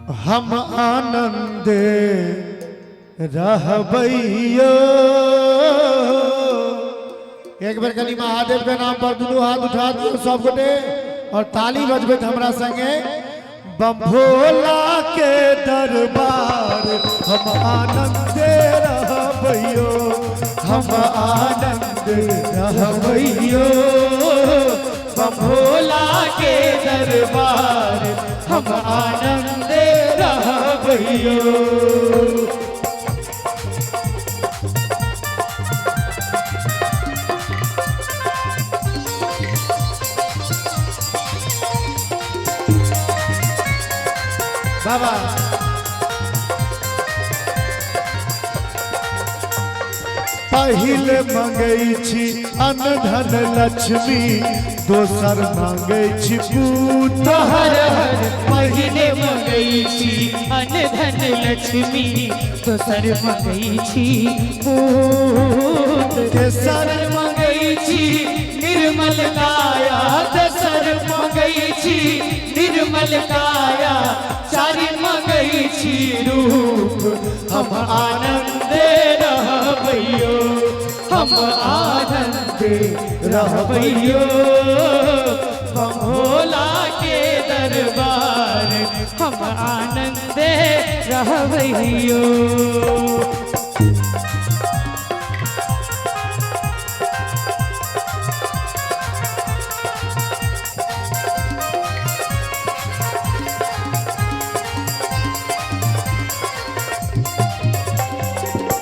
हम आनंदे रहबैयो। एक बार कली महादेव के नाम पर दोनों हाथ उठा दियो सब गोटे और ताली बजबे हमरा संगे। बम भोला के दरबार हम आनंदे रहबैयो, हम आनंद रहबैयो। बम भोला के दरबार हम आनंद रहबैयो। बाबा पहिल मंगई छी अन्न धन लक्ष्मी, दोसर मांगै छी पूत। हर हर पहिले मंगई छी अन्न धन लक्ष्मी, दोसर मंगई छी पूत। तेसर मंगई छी निर्मल काया, तेसर मंगई छी निर्मल काया। चारि मंगई छी रूप हम आनंदे रहबैयो, हम आनंदे रहबैयो। बम भोला के दरबार हम आनंदे रहबैयो।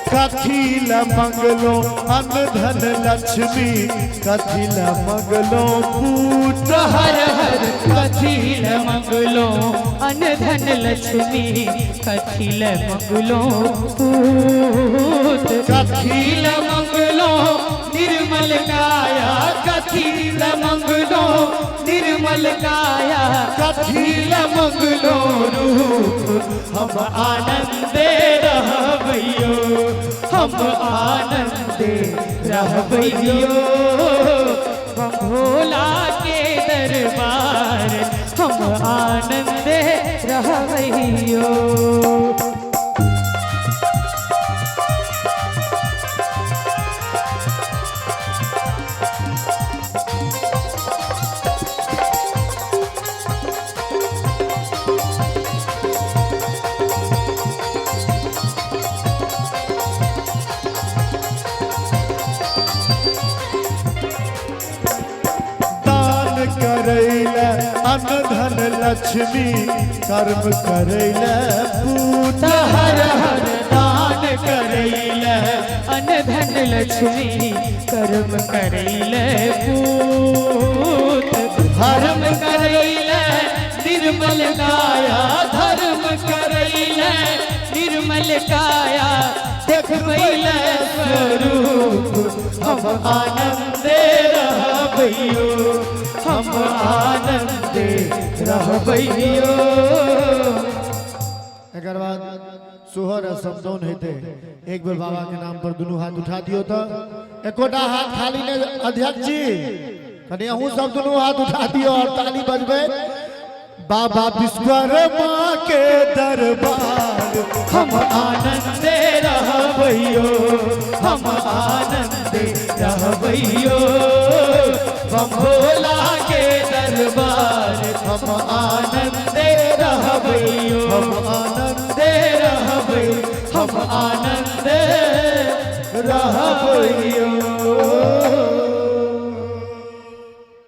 कथिल मंगलो अन्न धन लक्ष्मी, कथिल मंगलो पूत। हर हर कथिल मंगलो अन्न धन लक्ष्मी, कथिल मंगलो पूत। कथिल मंगलो निर्मल काया, कथिल मंगलो निर्मल काया। कथिल मंगलो रूप हम आनंदे रहबैयो, हम आनंदे रहबैयो। बम भोला के दरबार हम आनंदे रहबैयो। करैले अन्न धन लक्ष्मी, कर्म करैले पूत। हर हर दान करैले अन्न धन लक्ष्मी, कर्म करैले पूत। धर्म करैले निर्मल काया, धर्म करैले निर्मल काया। देखबैले स्वरूप हम आनंदे रहबैयो, हम आनंदे रहबैयो। एकर बाद सोहर समदौन हेते। एक बेर बाबा के नाम पर दोनों हाथ उठा दियो तो एकोटा हाथ खाली ने। अध्यक्ष जी कनी अहूँ सब दोनों हाथ उठा दियो और ताली बजबे। बाबा विश्वकर्मा के दरबार हम आनंदे रहबैयो, हम आनंदे रहबैयो। बम भोला के दरबार हम आनंदे रहबैयो, हम आनंदे रहबैयो, हम आनंदे रहबैयो।